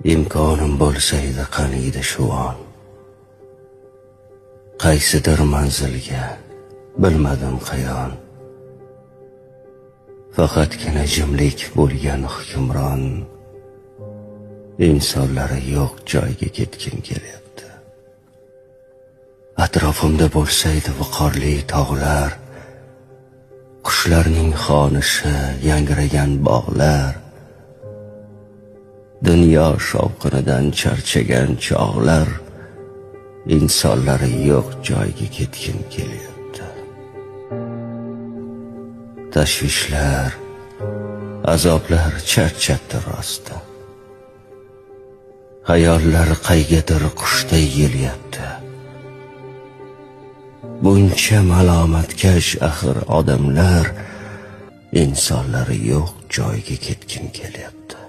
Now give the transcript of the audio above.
imkonim bo'lsa edi qaniydi shu on, qaysidir manzilga bilmadim qayon, faqatgina jimlik bo'lgan hukmron, insonlari yo'q joyga ketgim kelyapti. Atrofimda bo'lsa edi viqorli tog'lar, qushlarning xonishi, yangragan bog'lar, dunyo shovqinidan charchagan chog'lar, insonlari yo'q joyga ketgim kelyapti. Tashvishlar, azoblar charchatdi rosti. Xayollar qaygadir qushday yelyapti. Buncha malomatkash axir odamlar, insonlari yo'q joyga ketgim kelyapti.